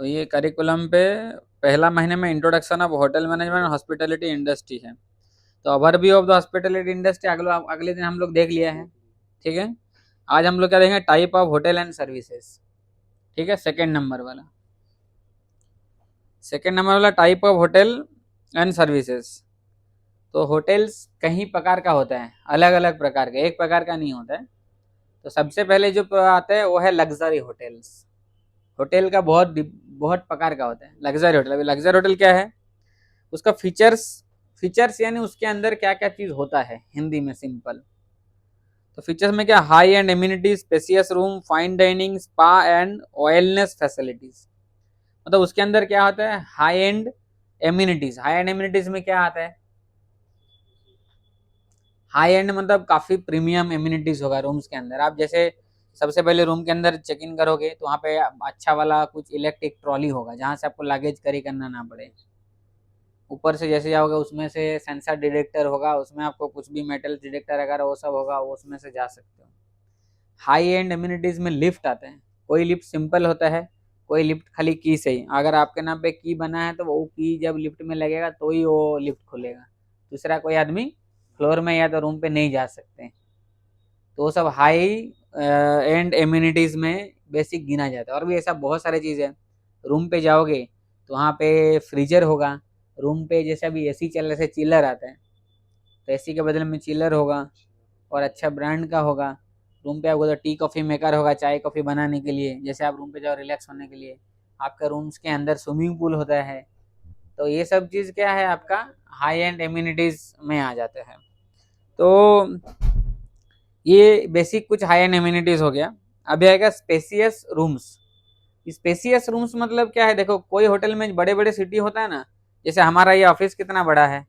तो ये करिकुलम पे पहला महीने में introduction of hotel management hospitality industry है। तो overview of the hospitality industry अगले दिन हम लोग देख लिया है। ठीक है, आज हम लोग क्या देखेंगे, type of hotel and services. ठीक है, सेकेंड नंबर वाला type of hotel and services. तो होटल्स कई प्रकार का होता है, अलग अलग प्रकार का, एक प्रकार का नहीं होता है। तो सबसे पहले जो आता है वो है लग्जरी होटल्स। होटल का बहुत बहुत प्रकार का होता है लग्जरी होटल। अभी लग्जरी होटल क्या है, उसका फीचर्स यानी उसके अंदर क्या क्या चीज होता है, हिंदी में सिंपल। तो फीचर्स में क्या, high and immunity, spacious room, fine dining, spa and wellness facilities. मतलब उसके अंदर क्या होता है, high and amenities. High and amenities में क्या आता है, हाई एंड मतलब काफी प्रीमियम एम्यूनिटीज होगा रूम्स के अंदर। आप जैसे सबसे पहले रूम के अंदर चेक इन करोगे तो वहाँ पे अच्छा वाला कुछ इलेक्ट्रिक ट्रॉली होगा जहाँ से आपको लगेज कैरी करना ना पड़े। ऊपर से जैसे जाओगे उसमें से सेंसर डिटेक्टर होगा, उसमें आपको कुछ भी मेटल डिटेक्टर अगर वो सब होगा वो उसमें से जा सकते हो। हाई एंड एम्यूनिटीज में लिफ्ट आते हैं। कोई लिफ्ट सिंपल होता है, कोई लिफ्ट खाली की से ही, अगर आपके नाम पे की बना है तो वो की जब लिफ्ट में लगेगा तो ही वो लिफ्ट खुलेगा, दूसरा कोई आदमी फ्लोर में या तो रूम पे नहीं जा सकते। तो वो सब हाई एंड एम्यूनिटीज में बेसिक गिना जाता है। और भी ऐसा बहुत सारे चीज़ है। रूम पे जाओगे तो वहाँ पे फ्रीजर होगा, रूम पे जैसे अभी एसी चल रहे से चिलर आता है, तो एसी के बदले में चिलर होगा और अच्छा ब्रांड का होगा। रूम पे आपको तो टी कॉफ़ी मेकर होगा चाय कॉफ़ी बनाने के लिए, जैसे आप रूम पे जाओ रिलैक्स होने के लिए। आपका रूम्स के अंदर स्विमिंग पूल होता है। तो ये सब चीज़ क्या है, आपका हाई एंड एम्यूनिटीज़ में आ जाते हैं। तो ये बेसिक कुछ हाई एंड एम्यूनिटीज़ हो गया। अभी आएगा स्पेसियस रूम्स। स्पेसियस रूम्स मतलब क्या है, देखो कोई होटल में बड़े बड़े सिटी होता है ना, जैसे हमारा ये ऑफिस कितना बड़ा है,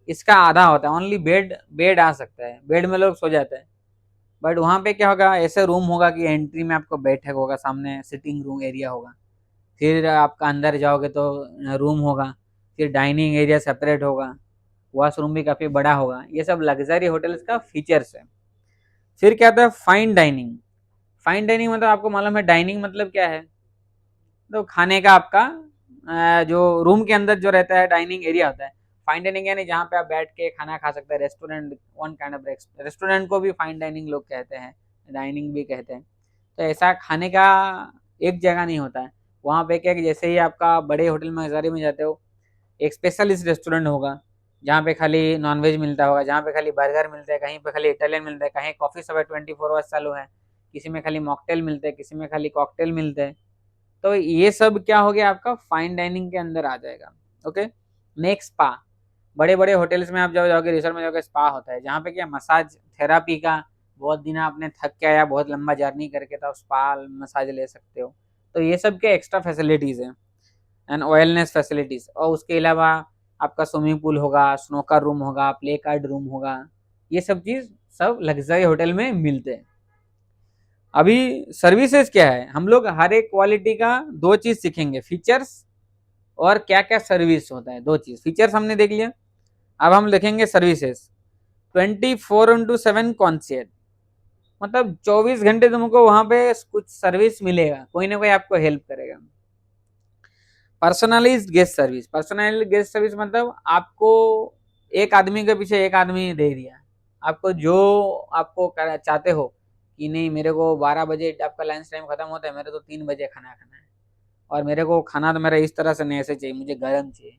इसका आधा होता है ओनली बेड। बेड आ सकता है, बेड में लोग सो जाते हैं। बट वहाँ पे क्या होगा, ऐसे रूम होगा कि एंट्री में आपको बैठक होगा, सामने सिटिंग रूम एरिया होगा, फिर आपका अंदर जाओगे तो रूम होगा, फिर डाइनिंग एरिया सेपरेट होगा, वॉशरूम भी काफ़ी बड़ा होगा। ये सब लग्जरी होटल्स का फीचर्स है। फिर क्या आता है, फाइन डाइनिंग। फाइन डाइनिंग मतलब आपको मालूम है डाइनिंग मतलब क्या है, तो खाने का आपका जो रूम के अंदर जो रहता है डाइनिंग एरिया होता है। फाइन डाइनिंग यानी जहाँ पे आप बैठ के खाना खा सकते हैं, restaurant, one kind of restaurant को भी फाइन डाइनिंग लोग कहते हैं, डाइनिंग भी कहते हैं। तो ऐसा खाने का एक जगह नहीं होता है। वहाँ पे क्या कि जैसे ही आपका बड़े होटल में हज़ारी में जाते हो, एक स्पेशलिस्ट रेस्टोरेंट होगा जहाँ पे खाली नॉनवेज मिलता होगा, जहाँ पे खाली बर्गर मिलता है, कहीं पे खाली इटालियन मिलता है, कहीं कॉफ़ी सब 24 आवर्स चालू है, किसी में खाली मॉकटेल मिलते हैं, किसी में खाली कॉकटेल मिलते हैं। तो ये सब क्या हो गया, आपका फाइन डाइनिंग के अंदर आ जाएगा। Okay, next spa. बड़े बड़े होटल्स में आप जाओगे रिसोर्ट में जाओगे, स्पा होता है जहाँ पे क्या मसाज थेरापी का, बहुत दिन आपने थक के आया बहुत लंबा जर्नी करके, तो आप स्पा मसाज ले सकते हो। तो ये सब के एक्स्ट्रा फैसिलिटीज़ हैं एंड वेलनेस फैसिलिटीज़। और उसके अलावा आपका स्विमिंग पूल होगा, स्नोकर रूम होगा, प्ले कार्ड रूम होगा। ये सब चीज़ सब लग्जरी होटल में मिलते हैं। अभी सर्विसेज क्या है, हम लोग हर एक क्वालिटी का दो चीज सीखेंगे, फीचर्स और क्या क्या सर्विस होता है। दो चीज, फीचर्स हमने देख लिया, अब हम देखेंगे सर्विसेज। 24/7 कॉन्सियर्ज, मतलब 24 घंटे तुमको वहां पे कुछ सर्विस मिलेगा, कोई ना कोई आपको हेल्प करेगा। Personalised guest service. Personalised guest service मतलब आपको एक आदमी के पीछे एक आदमी दे दिया, आपको जो आपको चाहते हो कि नहीं मेरे को 12 बजे आपका लंच टाइम खत्म होता है, मेरे तो 3 बजे खाना खाना है, और मेरे को खाना तो मेरा इस तरह से नहीं ऐसे चाहिए, मुझे गर्म चाहिए।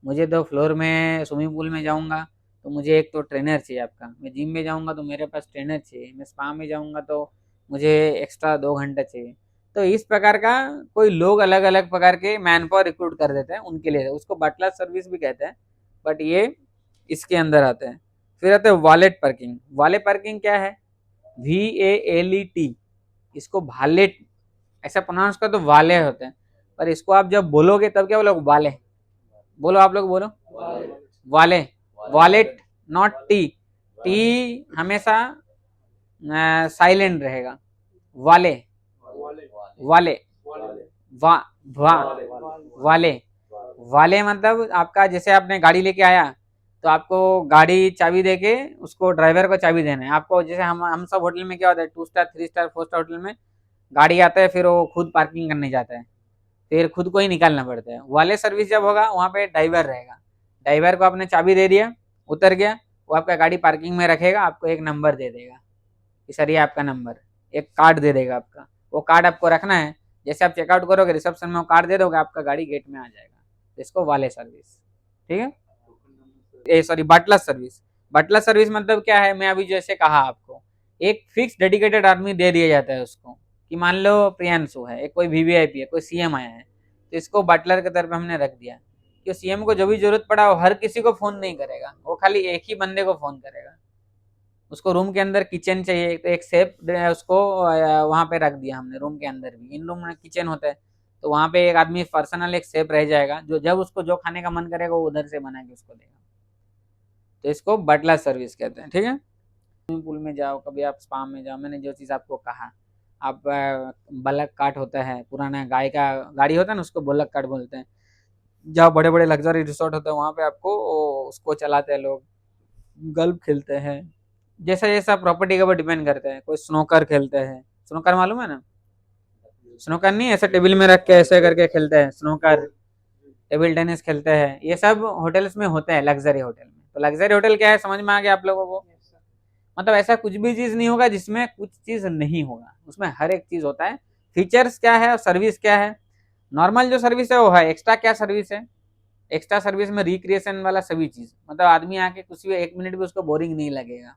मुझे तो फ्लोर में स्विमिंग पूल में जाऊंगा तो मुझे एक तो ट्रेनर चाहिए आपका, मैं जिम में जाऊंगा तो मेरे पास ट्रेनर चाहिए, मैं स्पा में जाऊंगा तो मुझे एक्स्ट्रा 2 घंटा चाहिए। तो इस प्रकार का कोई लोग अलग अलग प्रकार के मैन पावर रिक्रूट कर देते हैं उनके लिए, उसको बटलर सर्विस भी कहते हैं, बट ये इसके अंदर आते हैं। फिर आते हैं वॉलेट पार्किंग। वॉलेट पार्किंग क्या है, VALET, इसको भालेट ऐसा प्रोनाउंस कर तो वाले होते हैं, पर इसको आप जब बोलोगे तब क्या बोलोगे, वाले। बोलो आप लोग बोलो, वाले। Wallet, not T. टी हमेशा साइलेंट रहेगा। वाले, वाले, वा वा वाले। वाले मतलब आपका जैसे आपने गाड़ी लेके आया तो आपको गाड़ी चाबी देके उसको ड्राइवर को चाबी देना है। आपको जैसे हम सब होटल में क्या होता है, 2 स्टार 3 स्टार 4 स्टार होटल में गाड़ी आता है फिर वो खुद पार्किंग करने जाता है, फिर खुद को ही निकालना पड़ता है। वाले सर्विस जब होगा वहाँ पे ड्राइवर रहेगा, ड्राइवर को आपने चाबी दे दिया, उतर गया, वो आपका गाड़ी पार्किंग में रखेगा, आपको एक नंबर दे देगा कि सर ये आपका नंबर, एक कार्ड दे देगा आपका, वो कार्ड आपको रखना है, जैसे आप चेकआउट करोगे रिसेप्शन में वो कार्ड दे दोगे, आपका गाड़ी गेट में आ जाएगा। इसको वाले सर्विस, ठीक है। ए sorry butler service. Butler service मतलब क्या है, मैं अभी जैसे कहा आपको, एक फिक्स डेडिकेटेड आदमी दे दिया जाता है उसको, कि मान लो प्रियांशु है, एक कोई वीवीआईपी है, कोई सीएम आया है, तो इसको बटलर के तौर पे हमने रख दिया कि सीएम को जो भी जरूरत पड़ा वो हर किसी को फोन नहीं करेगा, वो खाली एक ही बंदे को फोन करेगा। उसको रूम के अंदर किचन चाहिए तो एक सेफ उसको वहां पे रख दिया हमने, रूम के अंदर भी, इन रूम में किचन होता है, तो वहां पे एक आदमी पर्सनल एक सेफ रह जाएगा, जो जब उसको जो खाने का मन करेगा वो उधर से बना के उसको देगा। तो इसको बटलर सर्विस कहते हैं, ठीक है। स्विमिंग पूल में जाओ, कभी आप स्पा में जाओ, मैंने जो चीज़ आपको कहा, आप बलक काट होता है, पुराना गाय का गाड़ी होता है ना, उसको बलक काट बोलते हैं। जहाँ बड़े बड़े लग्जरी रिसोर्ट होते हैं वहाँ पे आपको उसको चलाते हैं लोग, गल्फ खेलते हैं, जैसा जैसा प्रॉपर्टी के ऊपर डिपेंड करता है। कोई स्नोकर खेलते हैं, स्नोकर मालूम है ना, स्नोकर नहीं ऐसे टेबल में रख के ऐसे करके खेलते हैं स्नोकर, टेबल टेनिस खेलते हैं, ये सब होटल्स में होते हैं, लग्जरी होटल में। तो लग्जरी होटल क्या है समझ में आ गया आप लोगों को, मतलब ऐसा कुछ भी चीज नहीं होगा जिसमें कुछ चीज नहीं होगा, उसमें हर एक चीज होता है। फीचर्स क्या है और सर्विस क्या है, नॉर्मल जो सर्विस है वो है, एक्स्ट्रा क्या सर्विस है, एक्स्ट्रा सर्विस में रिक्रिएशन वाला सभी चीज, मतलब आदमी आके कुछ भी 1 मिनट भी उसको बोरिंग नहीं लगेगा।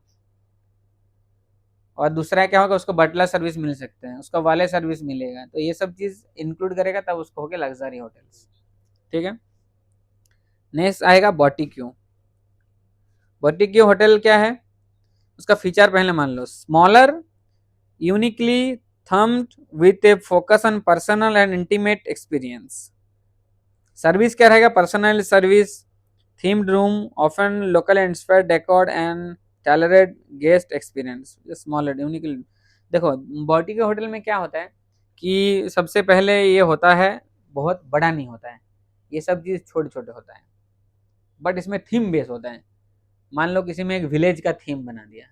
और दूसरा क्या होगा, उसको बटलर सर्विस मिल सकते हैं, उसको वाले सर्विस मिलेगा, तो ये सब चीज इंक्लूड करेगा तब उसको हो गया लग्जरी होटल्स, ठीक है। नेक्स्ट आएगा बॉटिक्यू। बॉटिक्यू होटल क्या है, उसका फीचर पहले मान लो, smaller, uniquely themed with a focus on personal and intimate experience. Service क्या रहेगा, personal service, themed room, often local inspired decor and tailored guest experience, smaller uniquely. देखो बॉटी के होटल में क्या होता है कि सबसे पहले ये होता है, बहुत बड़ा नहीं होता है, ये सब चीज छोटे छोटे होता है, बट इसमें थीम बेस होता है। मान लो किसी में एक विलेज का थीम बना दिया,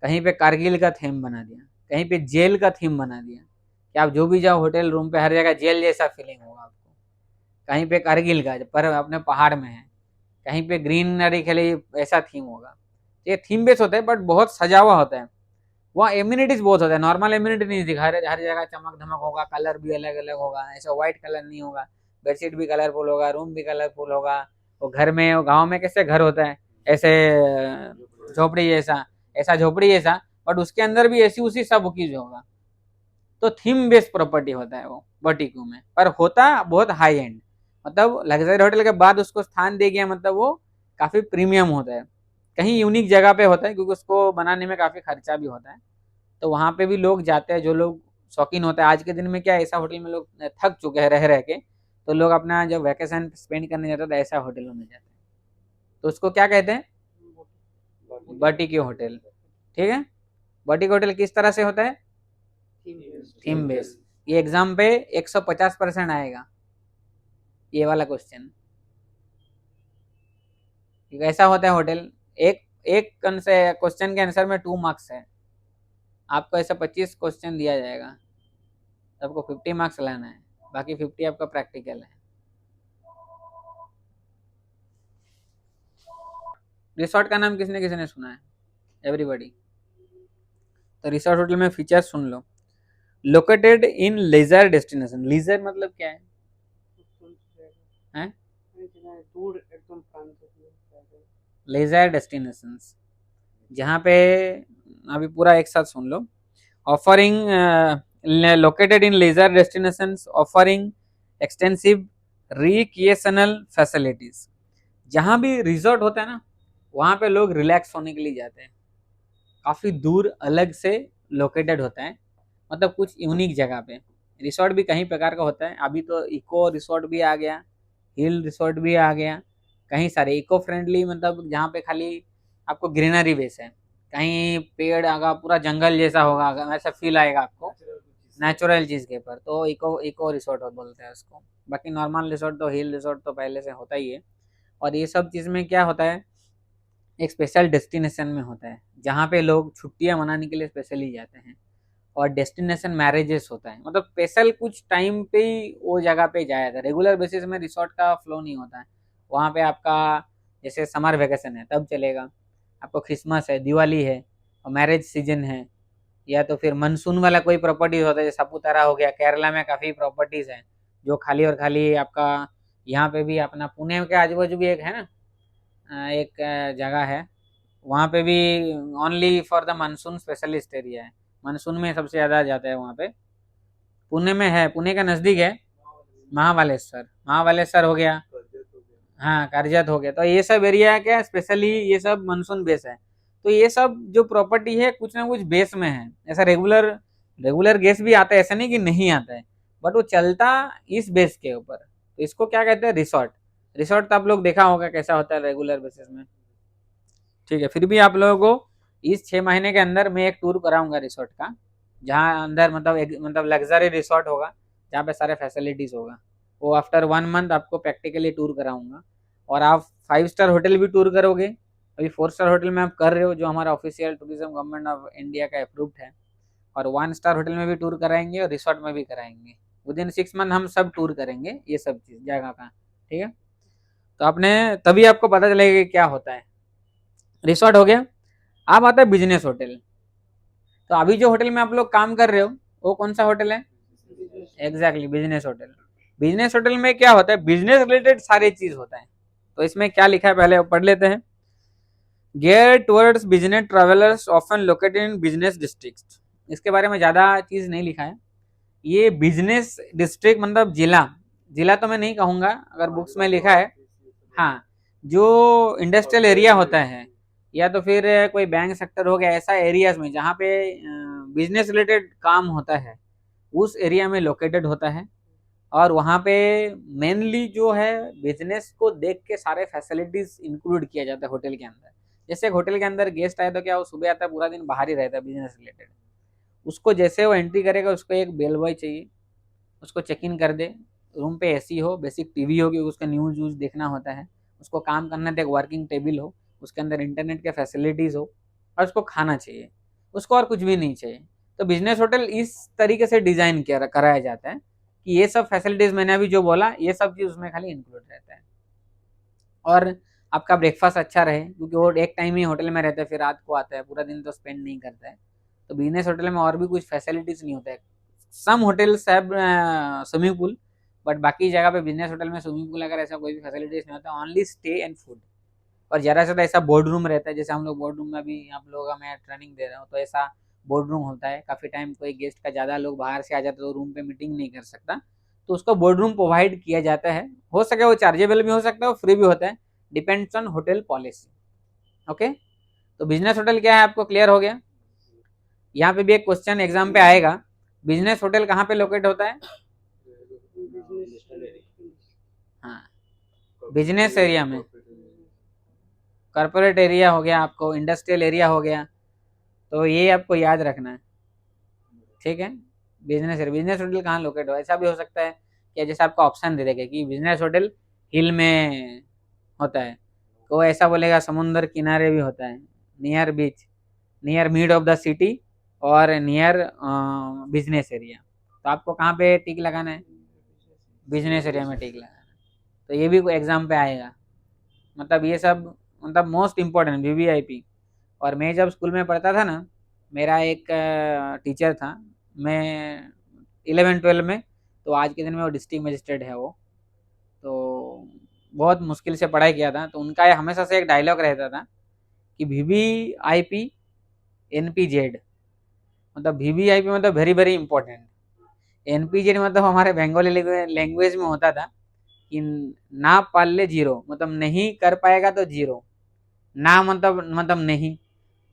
कहीं पे कारगिल का थीम बना दिया, कहीं पे जेल का थीम बना दिया, कि आप जो भी जाओ होटल रूम पे हर जगह जेल जैसा फीलिंग होगा आपको, कहीं पे कारगिल का पर अपने पहाड़ में है, कहीं पे ग्रीनरी के लिए ऐसा थीम होगा। ये थीम बेस होता है बट बहुत सजा हुआ होता है, वहाँ एम्यूनिटीज बहुत होता है, नॉर्मल एम्यूनिटी नहीं दिखा रहे, हर जगह चमक धमक होगा, कलर भी अलग अलग होगा, ऐसा व्हाइट कलर नहीं होगा, बेडशीट भी कलरफुल होगा, रूम भी कलरफुल होगा। वो घर में, वो गाँव में कैसे घर होता है ऐसे झोपड़ी जैसा, ऐसा झोपड़ी जैसा, बट उसके अंदर भी ऐसी उसी सब चीज होगा। तो थीम बेस्ड प्रॉपर्टी होता है वो बॉटिक्यू में, पर होता बहुत हाई एंड, मतलब लग्जरी होटल के बाद उसको स्थान दे गया, मतलब वो काफी प्रीमियम होता है, कहीं यूनिक जगह पे होता है, क्योंकि उसको बनाने में काफी खर्चा भी होता है। तो वहां पे भी लोग जाते हैं, जो लोग शौकीन होते हैं। आज के दिन में क्या ऐसा होटल में लोग थक चुके हैं रह रह के, तो लोग अपना जब वैकेशन स्पेंड करने जाते हैं तो ऐसा होटलों में जाते हैं, तो उसको क्या कहते हैं, बॉटिक्यू होटल, ठीक है। बॉटिक्यू होटल किस तरह से होता है, थीम बेस। ये एग्जाम पे 150% आएगा ये वाला क्वेश्चन, ऐसा होता है होटल। एक एक क्वेश्चन के आंसर में 2 मार्क्स है, आपको ऐसा 25 क्वेश्चन दिया जाएगा, तो आपको 50 मार्क्स लाना है, बाकी 50 आपका प्रैक्टिकल है। रिसोर्ट का नाम किसने किसने सुना है, एवरीबॉडी। तो रिसोर्ट होटल में फीचर सुन लो, located in leisure destination, leisure मतलब क्या है? लेजर डेस्टिनेशंस, जहाँ पे, अभी पूरा एक साथ सुन लो, offering located in leisure destinations offering extensive recreational facilities. जहाँ भी रिजॉर्ट होता है ना, वहाँ पे लोग रिलैक्स होने के लिए जाते हैं, काफ़ी दूर अलग से लोकेटेड होता है, मतलब कुछ यूनिक जगह पे। रिसोर्ट भी कई प्रकार का होता है, अभी तो इको रिसोर्ट भी आ गया, हिल रिसोर्ट भी आ गया, कहीं सारे इको फ्रेंडली, मतलब जहाँ पे खाली आपको ग्रीनरी बेस है, कहीं पेड़ आगा पूरा जंगल जैसा होगा, वैसा फील आएगा आपको नेचुरल चीज़ के ऊपर, तो इको इको रिसोर्ट बोलते हैं उसको। बाकी नॉर्मल रिसोर्ट तो, हिल रिसोर्ट तो पहले से होता ही है। और ये सब चीज़ में क्या होता है, एक स्पेशल डेस्टिनेशन में होता है, जहाँ पे लोग छुट्टियाँ मनाने के लिए स्पेशली जाते हैं। और डेस्टिनेशन मैरिजेस होता है, मतलब स्पेशल कुछ टाइम पे ही वो जगह पे जाया था, रेगुलर बेसिस में रिसोर्ट का फ्लो नहीं होता है वहाँ पे। आपका जैसे समर वेकेशन है तब चलेगा, आपको क्रिसमस है, दिवाली है और मैरिज सीजन है, या तो फिर मानसून वाला कोई प्रॉपर्टीज होता है, जैसे सापुतारा हो गया, केरला में काफ़ी प्रॉपर्टीज हैं जो खाली और खाली आपका। यहाँ पे भी अपना पुणे के आजू बाजू भी एक है ना, एक जगह है वहाँ पे भी, only for the monsoon specialist area है, मानसून में सबसे ज़्यादा जाता है वहाँ पे। पुणे में है, पुणे का नज़दीक है, महाबालेश्वर, महाबालेश्वर हो गया, हाँ करजत हो गया, तो ये सब एरिया क्या स्पेशली ये सब मानसून बेस है। तो ये सब जो प्रॉपर्टी है कुछ ना कुछ बेस में है, ऐसा रेगुलर रेगुलर गेस भी आता है, ऐसा नहीं कि नहीं आता है, बट वो चलता इस बेस के ऊपर, तो इसको क्या कहते हैं, रिसोर्ट। रिसोर्ट तो आप लोग देखा होगा कैसा होता है रेगुलर बेसिस में, ठीक है। फिर भी आप लोगों को इस 6 महीने के अंदर मैं एक टूर कराऊंगा रिसोर्ट का, जहाँ अंदर मतलब एक मतलब लग्जरी रिसोर्ट होगा जहाँ पे सारे फैसिलिटीज होगा, वो आफ्टर 1 मंथ आपको प्रैक्टिकली टूर कराऊंगा। और आप 5 स्टार होटल भी टूर करोगे, अभी 4 स्टार होटल में आप कर रहे हो जो हमारा official tourism government of India का अप्रूव्ड है, और 1 स्टार होटल में भी टूर कराएंगे और रिसोर्ट में भी कराएंगे। विदिन 6 मंथ हम सब टूर करेंगे ये सब चीज़ जगह का, ठीक है। तो आपने तभी आपको पता चलेगा कि क्या होता है। रिसोर्ट हो गया, अब आता है बिजनेस होटल। तो अभी जो होटल में आप लोग काम कर रहे हो वो कौन सा होटल है, exactly business hotel. Business hotel में क्या होता है, बिजनेस रिलेटेड सारी चीज होता है। तो इसमें क्या लिखा है पहले पढ़ लेते हैं। Gear towards business travellers often located in business district, इसके बारे में ज्यादा चीज नहीं लिखा है। ये बिजनेस डिस्ट्रिक्ट मतलब जिला, जिला तो मैं नहीं कहूंगा, अगर बुक्स में लिखा है, हाँ, जो इंडस्ट्रियल एरिया होता है या तो फिर कोई बैंक सेक्टर हो गया, ऐसा एरियाज में जहाँ पे बिजनेस रिलेटेड काम होता है उस एरिया में लोकेटेड होता है। और वहाँ पे मेनली जो है बिजनेस को देख के सारे फैसिलिटीज इंक्लूड किया जाता है होटल के अंदर। जैसे एक होटल के अंदर गेस्ट आए तो क्या वो सुबह आता है पूरा दिन बाहर ही रहता है बिजनेस रिलेटेड, उसको जैसे वो एंट्री करेगा उसको एक बेल बॉय चाहिए, उसको चेक इन कर दे, रूम पे एसी हो, बेसिक टीवी हो क्योंकि उसका न्यूज़ व्यूज़ देखना होता है, उसको काम करना तो एक वर्किंग टेबल हो, उसके अंदर इंटरनेट के फैसिलिटीज़ हो, और उसको खाना चाहिए, उसको और कुछ भी नहीं चाहिए। तो बिजनेस होटल इस तरीके से डिज़ाइन किया कराया जाता है कि ये सब फैसिलिटीज़ मैंने अभी जो बोला ये सब चीज़ उसमें खाली इंक्लूड रहता है। और आपका ब्रेकफास्ट अच्छा रहे क्योंकि वो एक टाइम ही होटल में रहता है, फिर रात को आता है, पूरा दिन तो स्पेंड नहीं करता है। तो बिजनेस होटल में और भी कुछ फैसिलिटीज़ नहीं होता है। Some hotels have swimming pool, but बाकी जगह पे बिजनेस होटल में स्विमिंग पूल अगर ऐसा कोई भी फैसिलिटीज नहीं होता, ओनली स्टे एंड फूड। और ज़्यादा से ज़्यादा ऐसा बोर्ड रूम रहता है, जैसे हम लोग बोर्ड रूम में अभी आप लोगों का मैं ट्रेनिंग दे रहा हूँ तो ऐसा बोर्ड रूम होता है। काफ़ी टाइम कोई गेस्ट का ज़्यादा लोग बाहर से आ जाते तो रूम पे मीटिंग नहीं कर सकता, तो उसको बोर्ड रूम प्रोवाइड किया जाता है। हो सके वो चार्जेबल भी हो सकता है, वो फ्री भी होता है, depends on hotel policy. Okay, तो बिजनेस होटल क्या है आपको क्लियर हो गया। यहाँ पे भी एक क्वेश्चन एग्जाम पे आएगा, बिजनेस होटल कहाँ पे लोकेट होता है, हाँ बिजनेस एरिया में, कॉर्पोरेट एरिया हो गया, आपको इंडस्ट्रियल एरिया हो गया, तो ये आपको याद रखना है, ठीक है। बिजनेस एरिया, बिजनेस होटल कहाँ लोकेट हो, ऐसा भी हो सकता है कि जैसे आपको ऑप्शन दे देगा कि बिजनेस होटल हिल में होता है, तो ऐसा बोलेगा समुंदर किनारे भी होता है, near beach, near mid of the city, और नियर बिजनेस एरिया। तो आपको कहाँ पे टिक लगाना है, बिजनेस एरिया में टिक लगाना है। तो ये भी एग्जाम पे आएगा, मतलब ये सब मतलब मोस्ट इम्पोर्टेंट वीवीआईपी। और मैं जब स्कूल में पढ़ता था ना, मेरा एक टीचर था, मैं 11-12 में, तो आज के दिन में वो डिस्ट्रिक्ट मजिस्ट्रेट है वो, तो बहुत मुश्किल से पढ़ाई किया था। तो उनका ये हमेशा से एक डायलॉग रहता था कि वीवीआईपी एनपीजेड, मतलब वीवीआईपी मतलब वेरी वेरी इंपॉर्टेंट, एनपीजेड मतलब हमारे बंगाली लैंग्वेज में होता था कि ना पाल ले जीरो, मतलब नहीं कर पाएगा तो जीरो, ना मतलब नहीं,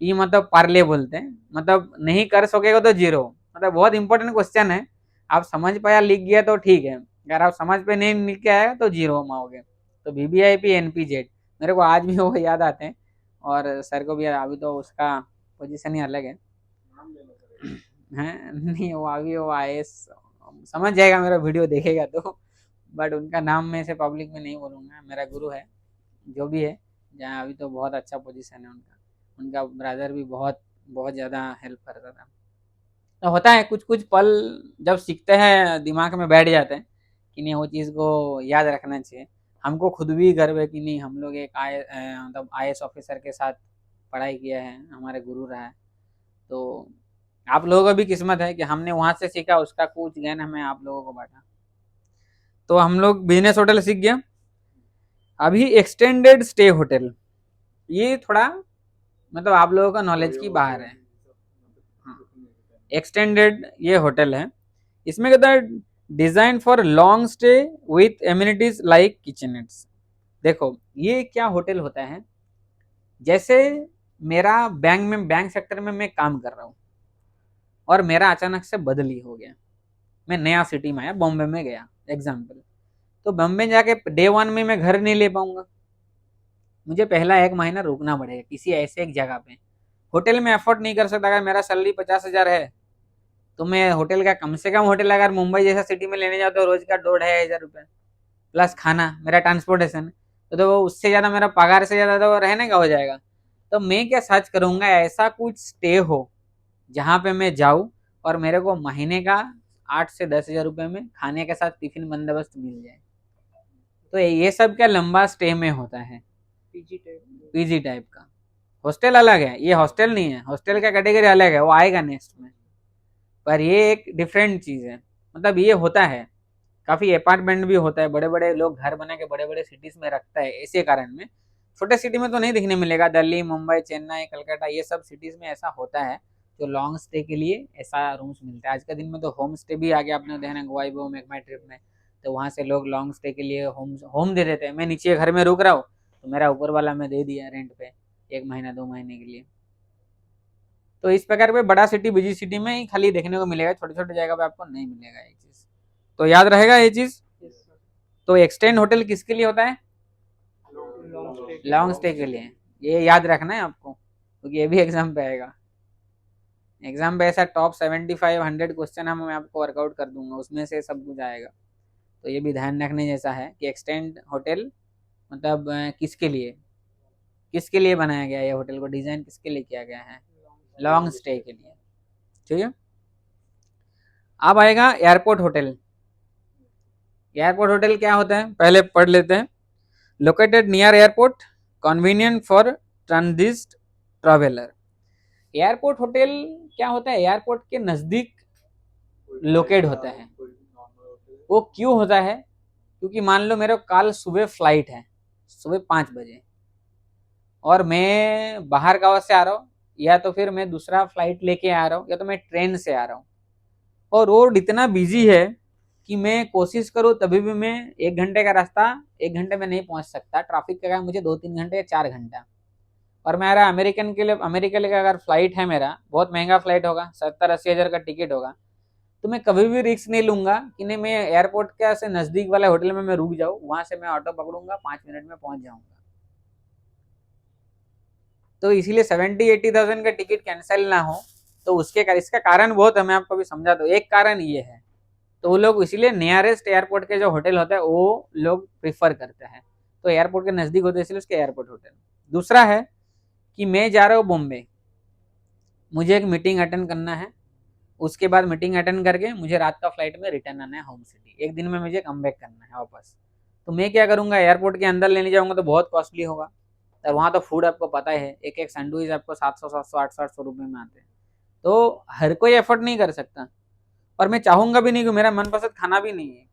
ई मतलब पार्ले बोलते हैं, मतलब नहीं कर सकेगा तो जीरो। मतलब बहुत इंपॉर्टेंट क्वेश्चन है, आप समझ पाया लिख गया तो ठीक है, अगर आप समझ पे नहीं लिख के आएगा तो जीरो माओगे। तो वीवीआईपी एनपीजेड मेरे को आज भी वो याद आते हैं, और सर को भी अभी तो उसका पोजीशन ही अलग है हैं नहीं वो अभी वो आईएएस समझ जाएगा, मेरा वीडियो देखेगा तो, बट उनका नाम मैं से पब्लिक में नहीं बोलूँगा, मेरा गुरु है जो भी है, जहाँ अभी तो बहुत अच्छा पोजीशन है उनका। उनका ब्रदर भी बहुत बहुत ज़्यादा हेल्प करता था। तो होता है कुछ कुछ पल जब सीखते हैं दिमाग में बैठ जाते हैं कि नहीं वो चीज़ को याद रखना चाहिए। हमको खुद भी गर्व है कि नहीं हम लोग एक मतलब आईएएस ऑफिसर के साथ पढ़ाई किया है, हमारे गुरु रहा है। तो आप लोगों का भी किस्मत है कि हमने वहाँ से सीखा, उसका कुछ ज्ञान हमें आप लोगों को बांटा। तो हम लोग बिजनेस होटल सीख गया। अभी एक्सटेंडेड स्टे होटल, ये थोड़ा मतलब आप लोगों का नॉलेज की बाहर है। एक्सटेंडेड ये होटल है, इसमें कहता है design for long stay with amenities like kitchenettes. देखो ये क्या होटल होता है, जैसे मेरा बैंक सेक्टर में मैं काम कर रहा हूँ और मेरा अचानक से बदली हो गया, मैं नया सिटी में आया, बॉम्बे में गया एग्जाम्पल। तो बॉम्बे जाके डे वन में मैं घर नहीं ले पाऊंगा, मुझे पहला 1 महीना रुकना पड़ेगा किसी ऐसे एक जगह पे। होटल में अफोर्ड नहीं कर सकता, अगर मेरा सैलरी 50,000 है तो मैं होटल का कम से कम होटल अगर मुंबई जैसा सिटी में लेने जाता हूँ रोज का 2-2,500 रुपये प्लस खाना मेरा ट्रांसपोर्टेशन, तो वो उससे ज्यादा मेरा पगार से ज्यादा तो रहने का हो जाएगा। तो मैं क्या सर्च करूंगा, ऐसा कुछ स्टे हो जहाँ पे मैं जाऊँ और मेरे को महीने का 8 से 10 हजार रुपये में खाने के साथ टिफिन बंदोबस्त मिल जाए। तो ये सब क्या लंबा स्टे में होता है, पीजी टाइप का। हॉस्टल अलग है, ये हॉस्टल नहीं है, हॉस्टल का कैटेगरी अलग है, वो आएगा नेक्स्ट में। पर ये एक डिफरेंट चीज है, मतलब ये होता है। काफी अपार्टमेंट भी होता है, बड़े बड़े लोग घर बना के बड़े बड़े सिटीज में रखता है ऐसे कारण में। छोटे सिटी में तो नहीं दिखने मिलेगा, दिल्ली मुंबई चेन्नई कलकत्ता ये सब सिटीज में ऐसा होता है जो लॉन्ग स्टे के लिए ऐसा रूम्स मिलता है। आज के दिन में तो होम स्टे भी आ गया, आपने देखा गोवाई बो मेक माई ट्रिप में, तो वहाँ से लोग लॉन्ग स्टे के लिए होम होम दे देते हैं। मैं नीचे घर में रुक रहा हूँ तो मेरा ऊपर वाला मैं दे दिया रेंट पे 1 महीना 2 महीने के लिए। तो इस प्रकार पे बड़ा सिटी बिजी सिटी में ही खाली देखने को मिलेगा, छोटे छोटे जगह पे आपको नहीं मिलेगा ये चीज। तो याद रहेगा ये चीज। तो एक्सटेंड होटल किसके लिए होता है, लॉन्ग स्टे के लिए। ये याद रखना है आपको क्योंकि ये भी एग्जाम पे आएगा। एग्जाम पे ऐसा टॉप 75-100 क्वेश्चन हम मैं आपको वर्कआउट कर दूंगा, उसमें से सब कुछ आएगा। तो ये भी ध्यान रखने जैसा है कि एक्सटेंड होटल मतलब किसके लिए बनाया गया है, ये होटल को डिजाइन किसके लिए किया गया है, लॉन्ग स्टे के लिए। ठीक है। अब आएगा एयरपोर्ट होटल। एयरपोर्ट होटल क्या होता है पहले पढ़ लेते हैं। Located near airport, convenient for transit traveller. Airport hotel क्या होता है, एयरपोर्ट के नजदीक लोकेट होता है। वो क्यों होता है, क्योंकि मान लो मेरे कल सुबह फ्लाइट है, सुबह 5 बजे, और मैं बाहर गांव से आ रहा हूँ, या तो फिर मैं दूसरा फ्लाइट लेके आ रहा हूँ, या तो मैं ट्रेन से आ रहा हूँ, और रोड इतना बिजी है कि मैं कोशिश करूँ तभी भी मैं 1 घंटे का रास्ता 1 घंटे में नहीं पहुंच सकता, ट्रैफिक का कारण मुझे 2-3 घंटे या 4 घंटा। और मेरा अमेरिका के लिए अगर फ्लाइट है, मेरा बहुत महंगा फ्लाइट होगा, 70-80 हजार का टिकट होगा, तो मैं कभी भी रिस्क नहीं लूंगा कि नहीं मैं एयरपोर्ट के से नजदीक वाले होटल में मैं रुक जाऊँ, वहां से मैं ऑटो पकड़ूंगा 5 मिनट में पहुंच जाऊंगा। तो इसीलिए 70-80 थाउजेंड का टिकट कैंसिल ना हो, तो इसका कारण बहुत है, मैं आपको भी समझा दूं। एक कारण ये है, तो वो लोग इसीलिए नियरेस्ट एयरपोर्ट के जो होटल होता है वो लोग प्रीफर करते हैं, तो एयरपोर्ट के नजदीक होते हैं इसलिए उसके एयरपोर्ट होटल। दूसरा है कि मैं जा रहा हूँ बॉम्बे, मुझे एक मीटिंग अटेंड करना है, उसके बाद मीटिंग अटेंड करके मुझे रात का फ्लाइट में रिटर्न आना है होम सिटी, एक दिन में मुझे कम बैक करना है वापस। तो मैं क्या करूंगा, एयरपोर्ट के अंदर लेने जाऊंगा तो बहुत कॉस्टली होगा, और वहाँ तो फूड आपको पता है, एक एक सैंडविच आपको 700 700 800 800 रुपये में आते हैं। तो हर कोई एफर्ट नहीं कर सकता, और मैं चाहूंगा भी नहीं कि मेरा मनपसंद खाना भी नहीं है।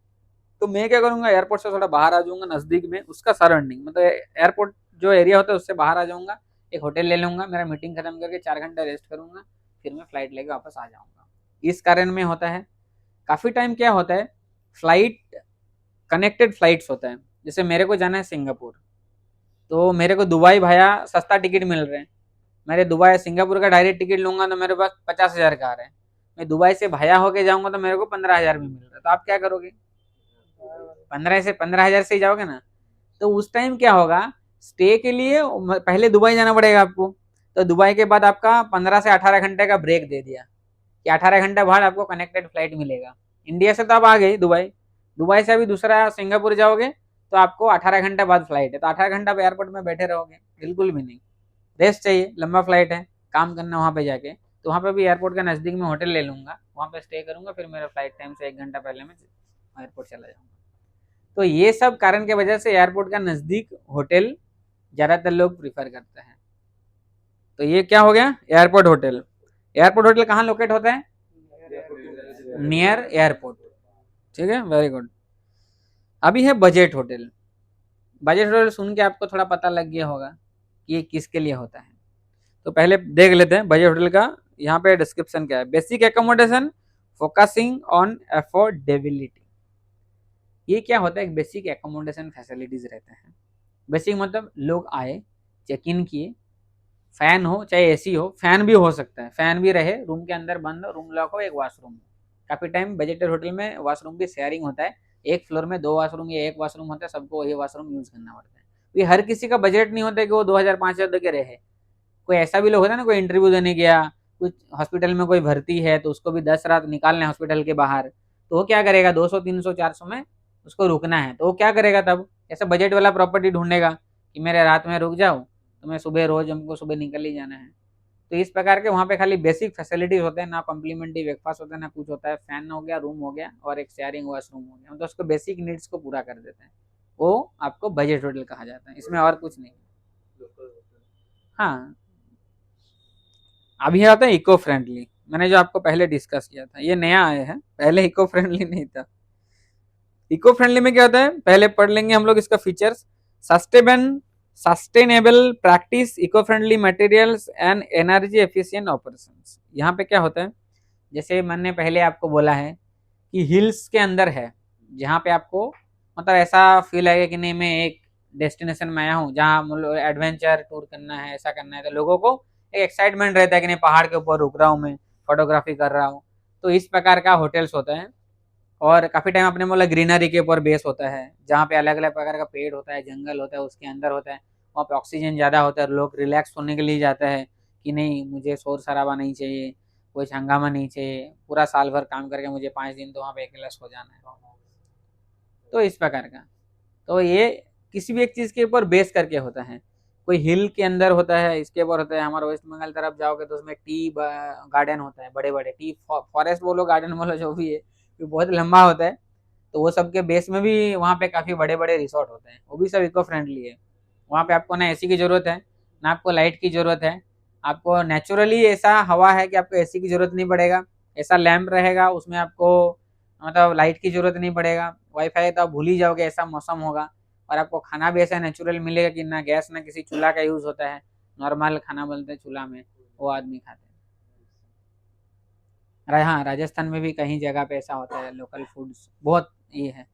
तो मैं क्या करूंगा, एयरपोर्ट से थोड़ा बाहर आ जाऊंगा, नजदीक में उसका सराउंडिंग मतलब एयरपोर्ट जो एरिया होता है उससे बाहर आ जाऊंगा, एक होटल ले लूंगा, मेरा मीटिंग खत्म करके 4 घंटा रेस्ट करूंगा, फिर मैं फ्लाइट लेके वापस आ जाऊंगा। इस कारण में होता है। काफी टाइम क्या होता है, फ्लाइट कनेक्टेड फ्लाइट्स होता है, जैसे मेरे को जाना है सिंगापुर, तो मेरे को दुबई भाया सस्ता टिकट मिल रहे हैं, मेरे दुबई सिंगापुर का डायरेक्ट टिकट लूंगा तो मेरे पास 50,000 का आ रहा है, मैं दुबई से भाया होके जाऊंगा तो मेरे को 15,000 में मिल रहा है। तो आप क्या करोगे, 15,000 से ही जाओगे ना। तो उस टाइम क्या होगा, स्टे के लिए पहले दुबई जाना पड़ेगा आपको, तो दुबई के बाद आपका 15 से 18 घंटे का ब्रेक दे दिया कि 18 घंटे बाद आपको कनेक्टेड फ्लाइट मिलेगा। इंडिया से तो आप आ गए दुबई, दुबई से अभी दूसरा सिंगापुर जाओगे तो आपको 18 घंटे बाद फ्लाइट है, तो 18 घंटा आप एयरपोर्ट में बैठे रहोगे, बिल्कुल भी नहीं। रेस्ट चाहिए, लंबा फ्लाइट है, काम करना वहां पे जाके, तो वहाँ पे भी एयरपोर्ट के नज़दीक में होटल ले लूँगा, वहाँ पे स्टे करूँगा, फिर मेरा फ्लाइट टाइम से 1 घंटा पहले मैं एयरपोर्ट चला जाऊँगा। तो ये सब कारण की वजह से एयरपोर्ट का नज़दीक होटल ज़्यादातर लोग प्रीफर करते हैं। तो ये क्या हो गया, एयरपोर्ट होटल। एयरपोर्ट होटल कहाँ लोकेट होता है, नियर एयरपोर्ट, ठीक है, वेरी गुड। अभी है बजट होटल। बजट होटल सुन के आपको थोड़ा पता लग गया होगा कि ये किसके लिए होता है। तो पहले देख लेते हैं बजट होटल का यहाँ पे डिस्क्रिप्शन क्या है। Basic accommodation focusing on affordability. ये क्या होता है, एक बेसिक एकोमोडेशन फैसिलिटीज रहते हैं। बेसिक मतलब लोग आए, चेक इन किए, फैन हो चाहे एसी हो, फैन भी हो सकता है, फैन भी रहे, रूम के अंदर बंद हो, रूम लॉक हो, एक वॉशरूम हो। काफी टाइम बजटेड होटल में वॉशरूम की शेयरिंग होता है, एक फ्लोर में 2 वॉशरूम या 1 वॉशरूम होता है, सबको वही वॉशरूम यूज करना पड़ता है। ये हर किसी का बजट नहीं होता है कि वो 2000-5000 दे के रहे। कोई ऐसा भी लोग होता है ना, कोई इंटरव्यू देने गया, कुछ हॉस्पिटल में कोई भर्ती है तो उसको भी 10 रात निकालना है हॉस्पिटल के बाहर, तो वो क्या करेगा, 200 300 400 में उसको रुकना है, तो वो क्या करेगा तब, ऐसा बजट वाला प्रॉपर्टी ढूंढेगा कि मेरे रात में रुक जाओ, तो मैं सुबह रोज हमको सुबह निकल ही जाना है। तो इस प्रकार के वहाँ पे खाली बेसिक फैसिलिटीज होते हैं, ना कॉम्प्लीमेंट्री ब्रेकफास्ट होता है, ना कुछ होता है। फैन हो गया, रूम हो गया और एक शेयरिंग वॉशरूम हो गया, मतलब उसको बेसिक नीड्स को पूरा कर देते हैं, वो आपको बजट होटल कहा जाता है, इसमें और कुछ नहीं। हाँ, अभी आता है इको फ्रेंडली। मैंने जो आपको पहले डिस्कस किया था, ये नया आया है, पहले इको फ्रेंडली नहीं था। इको फ्रेंडली में क्या होता है, पहले पढ़ लेंगे हम लोग इसका features. Sustainable practice, eco friendly materials and energy efficient operations. यहाँ पे क्या होता है, जैसे मैंने पहले आपको बोला है कि हिल्स के अंदर है, जहाँ पे आपको मतलब ऐसा फील आएगा कि नहीं मैं एक डेस्टिनेशन में आया हूँ जहाँ मतलब एडवेंचर टूर करना है, ऐसा करना है, तो लोगों को एक एक्साइटमेंट रहता है कि नहीं पहाड़ के ऊपर रुक रहा हूँ मैं, फोटोग्राफी कर रहा हूँ। तो इस प्रकार का होटल्स होता है। और काफी टाइम आपने बोला ग्रीनरी के ऊपर बेस होता है, जहाँ पे अलग अलग प्रकार का पेड़ होता है, जंगल होता है, उसके अंदर होता है, वहाँ पे ऑक्सीजन ज्यादा होता है, लोग रिलैक्स होने के लिए जाता है कि नहीं मुझे शोर शराबा नहीं चाहिए, कोई हंगामा नहीं चाहिए, पूरा साल भर काम करके मुझे 5 दिन तो वहाँ पे अकेला हो जाना है। तो इस प्रकार का, तो ये किसी भी एक चीज के ऊपर बेस करके होता है। कोई हिल के अंदर होता है, इसके ऊपर होता है। हमारा वेस्ट बंगाल तरफ जाओगे तो उसमें टी गार्डन होता है, बड़े बड़े टी फॉरेस्ट बोलो, गार्डन बोलो, जो भी है, वो बहुत लंबा होता है। तो वो सब के बेस में भी वहाँ पे काफी बड़े बड़े रिसोर्ट होते हैं, वो भी सब इको फ्रेंडली है। वहाँ पे आपको ना एसी की जरूरत है, ना आपको लाइट की जरूरत है। आपको नेचुरली ऐसा हवा है कि आपको एसी की जरूरत नहीं पड़ेगा, ऐसा लैंप रहेगा उसमें आपको मतलब लाइट की जरूरत नहीं पड़ेगा। वाईफाई तो आप भूल ही जाओगे, ऐसा मौसम होगा। और आपको खाना भी ऐसा नेचुरल मिलेगा कि ना गैस ना किसी चूल्हा का यूज होता है, नॉर्मल खाना बनते हैं चूल्हा में, वो आदमी खाते हैं। हाँ, राजस्थान में भी कहीं जगह पे ऐसा होता है, लोकल फूड्स बहुत ये है।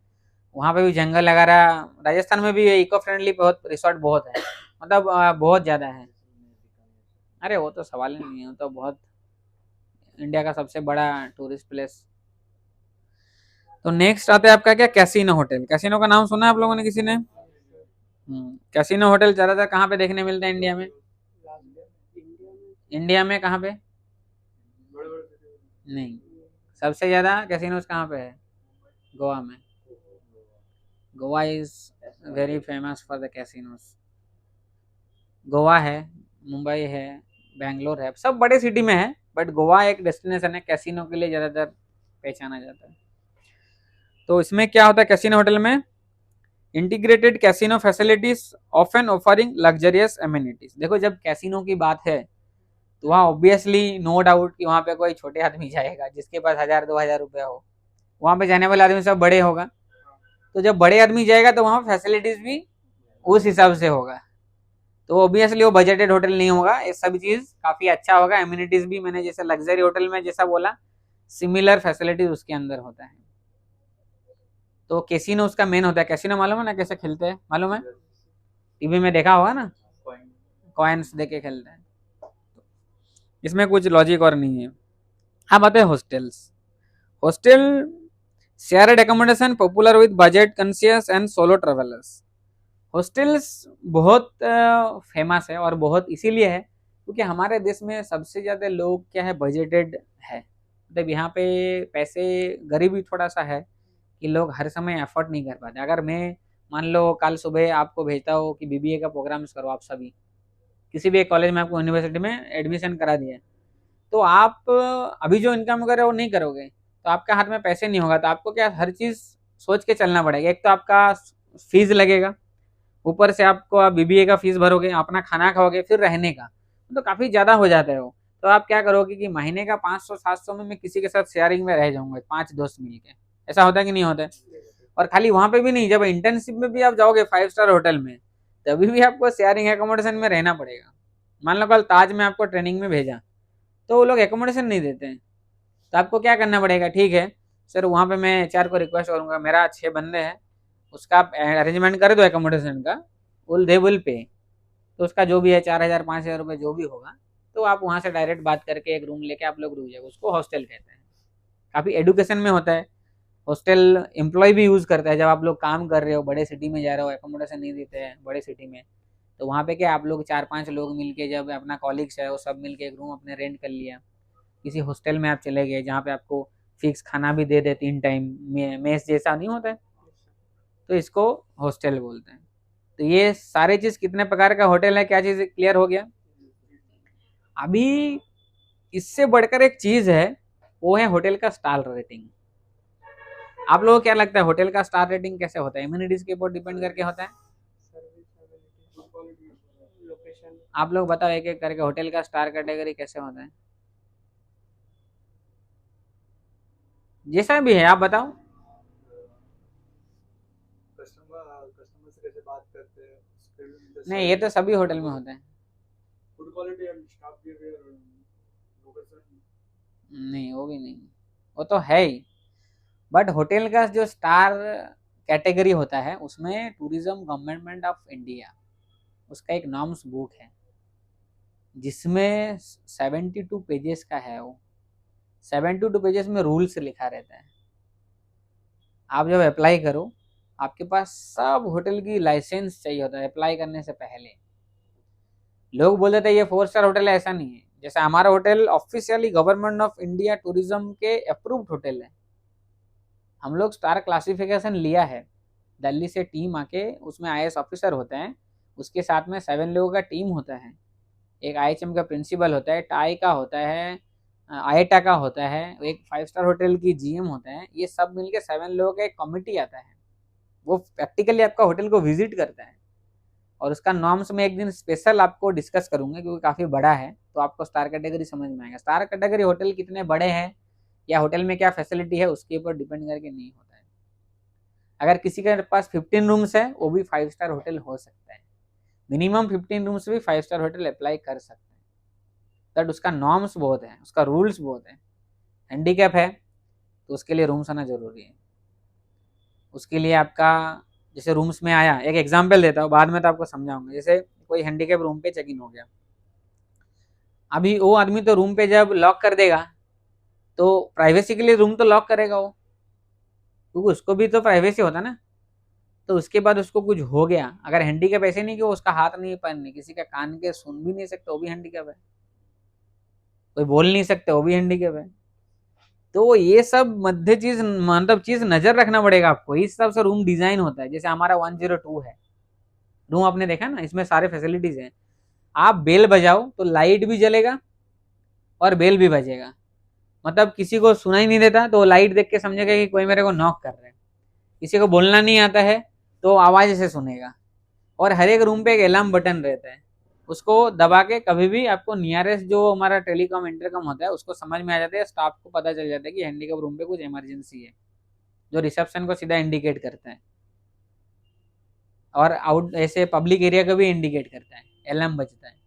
वहाँ पे भी जंगल वगैरह, राजस्थान में भी इको फ्रेंडली बहुत रिसोर्ट बहुत है, मतलब बहुत ज्यादा है। अरे वो तो सवाल ही नहीं है, वो तो बहुत इंडिया का सबसे बड़ा टूरिस्ट प्लेस। तो नेक्स्ट आता है आपका क्या, कैसीनो होटल। कैसीनो का नाम सुना है आप लोगों ने किसी ने? कैसीनो होटल ज्यादातर कहाँ पे देखने मिलते हैं इंडिया में? इंडिया में कहाँ पे? नहीं, सबसे ज्यादा कैसीनोस कहाँ पे है? गोवा में। Goa is very famous for the casinos. Goa है, मुंबई है, बेंगलोर है, सब बड़े सिटी में है, बट गोवा एक डेस्टिनेशन है कैसीनो के लिए ज्यादातर पहचाना जाता है। तो इसमें क्या होता है कैसीनो होटल में, integrated casino facilities often offering luxurious amenities. देखो जब कैसीनो की बात है तो वहाँ ऑब्वियसली नो डाउट कि वहाँ पे कोई छोटे आदमी जाएगा जिसके पास 1000-2000 रुपया हो, वहाँ पे जाने वाले आदमी सब बड़े होगा। तो जब बड़े आदमी जाएगा तो वहाँ फैसिलिटीज भी उस हिसाब से होगा, तो ऑब्वियसली वो बजटेड होटल नहीं होगा, ये सब चीज काफी अच्छा होगा। एम्यूनिटीज भी मैंने जैसे लग्जरी होटल में जैसा बोला, सिमिलर फैसिलिटीज उसके अंदर होता है। तो कैसीनो उसका मेन होता है। कैसीनो मालूम है ना कैसे खेलते हैं, मालूम है? टीवी में देखा होगा ना, कॉइन्स दे के खेलते हैं। इसमें कुछ लॉजिक और नहीं है। अब आते हैं hostels. Hostel shared accommodation popular with budget conscious and solo travellers. Hostels बहुत फेमस है, और बहुत इसीलिए है क्योंकि हमारे देश में सबसे ज़्यादा लोग क्या है, बजटेड है। मतलब यहाँ पे पैसे, गरीबी थोड़ा सा है कि लोग हर समय अफोर्ड नहीं कर पाते। अगर मैं मान लो कल सुबह आपको भेजता हूँ कि बीबीए का प्रोग्राम करो, आप सभी किसी भी एक कॉलेज में आपको यूनिवर्सिटी में एडमिशन करा दिया, तो आप अभी जो इनकम कर रहे हो वो नहीं करोगे तो आपके हाथ में पैसे नहीं होगा, तो आपको क्या हर चीज़ सोच के चलना पड़ेगा। एक तो आपका फीस लगेगा, ऊपर से आपको आप बीबीए का फीस भरोगे, अपना खाना खाओगे, फिर रहने का, तो काफ़ी ज़्यादा हो जाता है वो। तो आप क्या करोगे कि महीने का 500-700 में मैं किसी के साथ शेयरिंग में रह जाऊंगा, 5 दोस्त मिल के। ऐसा होता है कि नहीं होता है? और खाली वहां पे भी नहीं, जब इंटर्नशिप में भी आप जाओगे 5 स्टार होटल में, तभी भी आपको शेयरिंग एकोमोडेशन में रहना पड़ेगा। मान लो कल ताज में आपको ट्रेनिंग में भेजा, तो वो लोग एकोमोडेशन नहीं देते हैं, तो आपको क्या करना पड़ेगा, ठीक है सर वहाँ पे मैं एचआर को रिक्वेस्ट करूंगा, मेरा 6 बंदे हैं, उसका आप अरेंजमेंट कर दो एकोमोडेशन का, दे विल पे। तो उसका जो भी है 4,000-5,000 रुपये जो भी होगा, तो आप वहाँ से डायरेक्ट बात करके एक रूम लेके आप लोग रुक जाओ, उसको हॉस्टल कहते हैं। काफ़ी एडुकेशन में होता है। हॉस्टल एम्प्लॉय भी यूज़ करता है, जब आप लोग काम कर रहे हो, बड़े सिटी में जा रहे हो, एकोमोडेशन नहीं देते हैं बड़े सिटी में, तो वहाँ पे क्या आप लोग 4-5 लोग मिलके, जब अपना कॉलीग्स है वो सब मिलके एक रूम अपने रेंट कर लिया, किसी हॉस्टल में आप चले गए जहाँ पे आपको फिक्स खाना भी दे दे 3 टाइम, मेस जैसा नहीं होता है, तो इसको हॉस्टल बोलते हैं। तो ये सारे चीज़ कितने प्रकार का होटल है, क्या चीज़ क्लियर हो गया। अभी इससे बढ़कर एक चीज़ है, वो है होटल का स्टार रेटिंग। आप लोगों को क्या लगता है होटल का स्टार रेटिंग कैसे होता है? इम्यूनिटीज के ऊपर डिपेंड करके होता है। आप लोग बताओ एक एक करके, होटल का स्टार कैटेगरी कैसे होता है, जैसा भी है आप बताओ। कस्टमर से कैसे बात करते हैं, नहीं ये तो सभी होटल में होता है। Food quality and staff behaviour, location. नहीं वो भी नहीं, वो तो है ही, बट होटल का जो स्टार कैटेगरी होता है उसमें टूरिज्म गवर्नमेंट ऑफ इंडिया, उसका एक नॉर्म्स बुक है जिसमें 72 पेजेस का है वो। 72 पेजेस में रूल्स लिखा रहता है। आप जब अप्लाई करो, आपके पास सब होटल की लाइसेंस चाहिए होता है अप्लाई करने से पहले। लोग बोल देते हैं ये 4 स्टार होटल है, ऐसा नहीं है। जैसे हमारा hotel officially government of India tourism के अप्रूव्ड होटल है, हम लोग स्टार क्लासिफिकेशन लिया है। दिल्ली से टीम आके, उसमें आईएएस ऑफिसर होते हैं, उसके साथ में 7 लोगों का टीम होता है, एक आईएचएम का प्रिंसिपल होता है, टाई का होता है, आईटा का होता है, एक 5 स्टार होटल की जीएम होता है, ये सब मिलके 7 लोगों का एक कमिटी आता है, वो प्रैक्टिकली आपका होटल को विजिट करता है। और उसका नॉर्म्स में एक दिन स्पेशल आपको डिस्कस करूंगा क्योंकि काफ़ी बड़ा है, तो आपको स्टार कैटेगरी समझ में आएगा। स्टार कैटेगरी होटल कितने बड़े हैं या होटल में क्या फैसिलिटी है उसके ऊपर डिपेंड करके नहीं होता है। अगर किसी के पास 15 रूम्स है वो भी 5 स्टार होटल हो सकता है, मिनिमम 15 रूम्स भी 5 स्टार होटल अप्लाई कर सकते हैं, बट उसका नॉर्म्स बहुत है, उसका रूल्स बहुत है। हैंडीकैप है तो उसके लिए रूम्स आना जरूरी है। उसके लिए आपका, जैसे रूम्स में आया, एक एग्जांपल देता हूँ बाद में तो आपको समझाऊंगा। जैसे कोई हैंडीकैप रूम पे चेक इन हो गया, अभी वो आदमी तो रूम पे जब लॉक कर देगा तो प्राइवेसी के लिए रूम तो लॉक करेगा वो, क्योंकि उसको भी तो प्राइवेसी होता है ना। तो उसके बाद उसको कुछ हो गया, अगर हैंडीकैप ऐसे नहीं कि वो उसका हाथ नहीं पैर नहीं, किसी का कान के सुन भी नहीं सकते वो भी हैंडीकैप है, कोई बोल नहीं सकते वो भी हैंडीकैप है। तो ये सब मध्य चीज, मतलब चीज नजर रखना पड़ेगा आपको, इस हिसाब से रूम डिजाइन होता है। जैसे हमारा 102 है रूम, आपने देखा ना, इसमें सारे फैसिलिटीज हैं। आप बेल बजाओ तो लाइट भी जलेगा और बेल भी बजेगा, मतलब किसी को सुनाई नहीं देता तो लाइट देख के समझेगा कि कोई मेरे को नॉक कर रहा है। किसी को बोलना नहीं आता है तो आवाज से सुनेगा। और हर एक रूम पे एक अलार्म बटन रहता है, उसको दबा के कभी भी आपको नियरेस्ट जो हमारा टेलीकॉम इंटरकम होता है उसको समझ में आ जाता है, स्टाफ को पता चल जाता है कि हैंडीकैप रूम पे कुछ इमरजेंसी है, जो रिसेप्शन को सीधा इंडिकेट करता है। और आउट ऐसे पब्लिक एरिया को भी इंडिकेट करता है, अलार्म बजता है।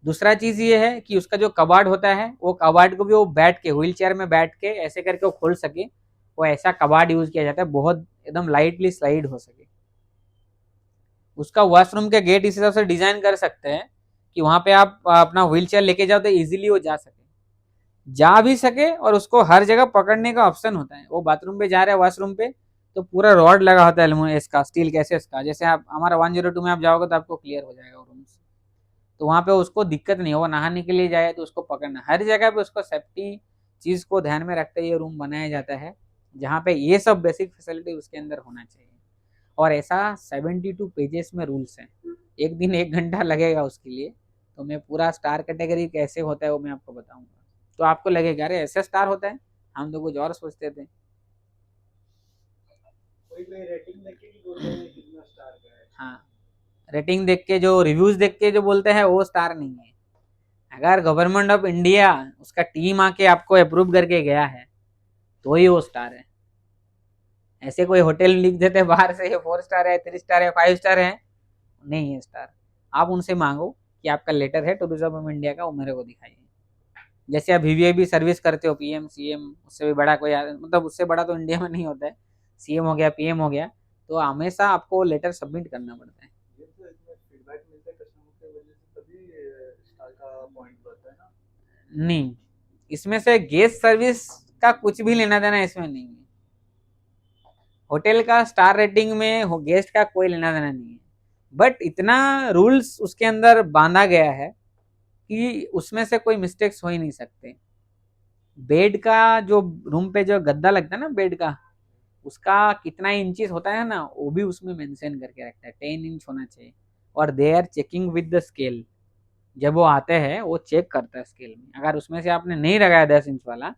दूसरा चीज ये है कि उसका जो कबाड़ होता है, वो कबाड़ को भी वो बैठ के, व्हील चेयर में बैठ के ऐसे करके वो खोल सके, वो ऐसा कबाड़ यूज किया जाता है, बहुत एकदम लाइटली स्लाइड हो सके। उसका वॉशरूम के गेट इस हिसाब से डिजाइन कर सकते हैं कि वहां पे आप अपना व्हील चेयर लेके जाओ तो इजीली वो जा भी सके, और उसको हर जगह पकड़ने का ऑप्शन होता है। वो बाथरूम पे जा रहे हैं, वॉशरूम पे, तो पूरा रॉड लगा होता है इसका, स्टील कैसे का, जैसे आप हमारा 102 में आप जाओगे तो आपको क्लियर हो जाएगा रूम से। तो वहाँ पे उसको दिक्कत नहीं होगा, नहाने के लिए जाए तो उसको पकड़ना, हर जगह पे उसको सेफ्टी चीज को ध्यान में रखते हुए रूम बनाया जाता है, जहाँ पे ये सब बेसिक फैसिलिटी उसके अंदर होना चाहिए। और ऐसा 72 पेजेस में रूल्स हैं, एक दिन 1 घंटा लगेगा उसके लिए, तो मैं पूरा स्टार कैटेगरी कैसे होता है वो मैं आपको बताऊंगा, तो आपको लगेगा अरे ऐसे स्टार होता है, हम तो कुछ और सोचते थे। कोई कोई रेटिंग देख के भी बोलते हैं कितना स्टार का है। हाँ, रेटिंग देख के जो रिव्यूज देख के जो बोलते हैं वो स्टार नहीं है। अगर गवर्नमेंट ऑफ इंडिया उसका टीम आके आपको अप्रूव करके गया है तो ही वो स्टार है। ऐसे कोई होटल लिख देते बाहर से 4 स्टार है, 3 स्टार है, 5 स्टार है, नहीं है स्टार। आप उनसे मांगो कि आपका लेटर है टूरिज्म ऑफ इंडिया का, वो मेरे को दिखाइए। जैसे आप वीवीआईपी सर्विस करते हो, पीएम सीएम, उससे भी बड़ा कोई मतलब उससे बड़ा तो इंडिया में नहीं होता है, सीएम हो गया, पीएम हो गया, तो हमेशा आपको लेटर सबमिट करना पड़ता है। ये तो इसमें फीडबैक मिलता है कस्टमर की वजह से, तभी स्टार का पॉइंट बढ़ता है ना। नहीं, इसमें से गेस्ट सर्विस का कुछ भी लेना देना इसमें नहीं है। होटल का स्टार रेटिंग में हो गेस्ट का कोई लेना देना नहीं है, बट इतना रूल्स उसके अंदर बांधा गया है कि उसमें से कोई मिस्टेक्स हो ही नहीं सकते। बेड का जो रूम पे जो गद्दा लगता है ना बेड का, उसका कितना इंचेस होता है ना वो भी उसमें मेंशन करके रखता है, 10 इंच होना चाहिए। और they are checking with the scale, जब वो आते हैं वो चेक करता है स्केल में, अगर उसमें से आपने नहीं लगाया 10 इंच वाला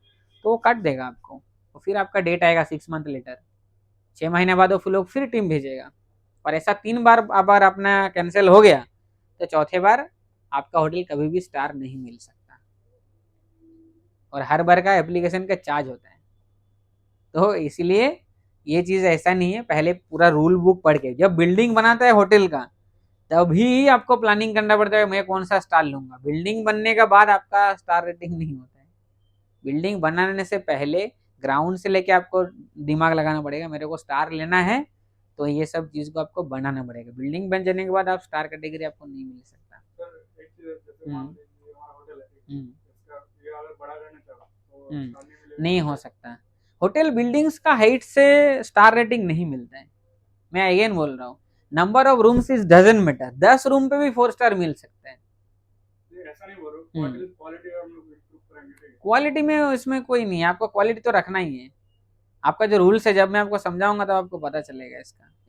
तो वो काट देगा आपको, तो फिर आपका डेट आएगा 6 मंथ लेटर, 6 महीने बाद वो फिर लोग फिर टीम भेजेगा। और ऐसा 3 बार अगर अपना कैंसिल हो गया तो चौथे बार आपका होटल कभी भी स्टार नहीं मिल सकता, और हर बार का एप्लीकेशन का चार्ज होता है। तो इसलिए ये चीज़ ऐसा नहीं है, पहले पूरा रूल बुक पढ़ के जब बिल्डिंग बनाता है होटल का तभी आपको प्लानिंग करना पड़ता है मैं कौन सा स्टार लूंगा। बिल्डिंग बनने के बाद आपका स्टार रेटिंग नहीं होता है। बिल्डिंग बनाने से पहले ग्राउंड से लेके आपको दिमाग लगाना पड़ेगा, मेरे को स्टार लेना है, तो ये सब चीज को आपको बनाना पड़ेगा। बिल्डिंग बन जाने के बाद आप स्टार कैटेगरी आपको नहीं मिल सकता। सर एक चीज है, जैसे मान हम्म। लीजिए हमारा होटल है, ठीक है, हम्म। इसका ये अगर बड़ा करना चाहो तो स्टार नहीं हम्म। मिलेगा नहीं हो कैसे? सकता। होटल बिल्डिंग्स का हाइट से स्टार रेटिंग नहीं मिलता है। मैं अगेन बोल रहा हूँ, number of rooms is doesn't matter, 10 room पे भी 4 स्टार मिल सकते हैं। ये ऐसा नहीं बोल रहा हूँ, हम्म। क्वालिटी क्वालिटी हम लोग इम्प्रूव करेंगे, ठीक है। क्वालिटी में इसमें कोई नहीं है, आपको क्वालिटी तो रखना ही है। आपका जो रूल्स है जब मैं आपको समझाऊंगा तो आपको पता चलेगा,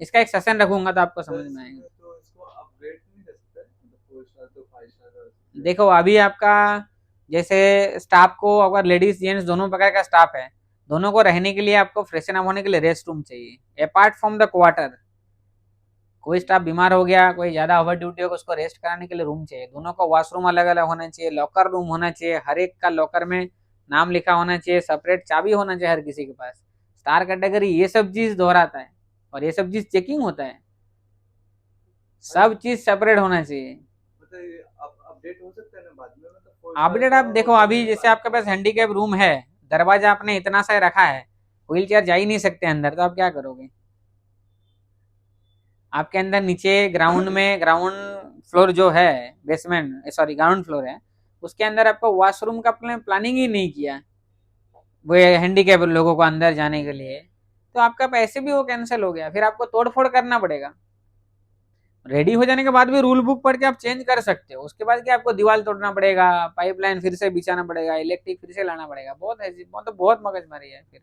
इसका एक सेशन रखूंगा तो आपको सर समझ में आएगा। इसमें तो इसको अपग्रेड नहीं कर सकते, मतलब 4 स्टार तो 5 स्टार। देखो अभी आपका जैसे स्टाफ को अगर लेडीज जेंट्स दोनों प्रकार का स्टाफ है, दोनों को रहने के लिए आपको फ्रेशन अप होने के लिए रेस्ट रूम चाहिए अपार्ट फ्रॉम द क्वार्टर। कोई स्टाफ बीमार हो गया, कोई ज्यादा ओवर ड्यूटी हो गया, उसको रेस्ट कराने के लिए रूम चाहिए। दोनों का वॉशरूम अलग अलग होना चाहिए, लॉकर रूम होना चाहिए, हर एक का लॉकर में नाम लिखा होना चाहिए, सेपरेट चाबी होना चाहिए हर किसी के पास। स्टार कैटेगरी ये सब चीज दोहराता है और ये सब चीज चेकिंग होता है, सब चीज सेपरेट होना चाहिए। मतलब ये अपडेट हो सकता है ना बाद में, मतलब 4 स्टार अपडेट का आप देखो, होटल अभी नहीं जैसे बाद आपके में। पास हैंडीकैप रूम है, दरवाजा आपने इतना सा रखा है, व्हील चेयर जा ही नहीं सकते अंदर, तो आप क्या करोगे? आपके अंदर नीचे ग्राउंड में, ग्राउंड फ्लोर जो है, बेसमेंट सॉरी ग्राउंड फ्लोर है, उसके अंदर आपको वॉशरूम का प्लानिंग ही नहीं किया वो हैंडीकैप लोगों को अंदर जाने के लिए, तो आपका पैसे भी वो कैंसिल हो गया, फिर आपको तोड़ फोड़ करना पड़ेगा। रेडी हो जाने के बाद भी रूल बुक पढ़ के आप चेंज कर सकते हो, उसके बाद क्या आपको दीवार तोड़ना पड़ेगा, पाइपलाइन फिर से बिछाना पड़ेगा, इलेक्ट्रिक फिर से लाना पड़ेगा, बहुत है मतलब बहुत मगजमारी है। फिर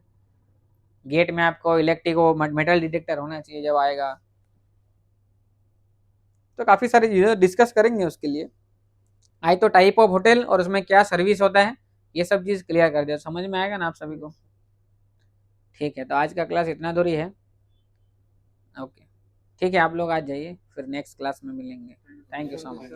गेट में आपको इलेक्ट्रिक वो मेटल डिटेक्टर होना चाहिए जब आएगा, तो काफी सारी चीजें डिस्कस करेंगे उसके लिए। आई तो टाइप ऑफ होटल और उसमें क्या सर्विस होता है, ये सब चीज क्लियर कर दिया, समझ में आएगा ना आप सभी को? ठीक है, तो आज का क्लास इतना दूरी है। ओके, ठीक है, आप लोग आज जाइए, फिर नेक्स्ट क्लास में मिलेंगे। Thank you so much.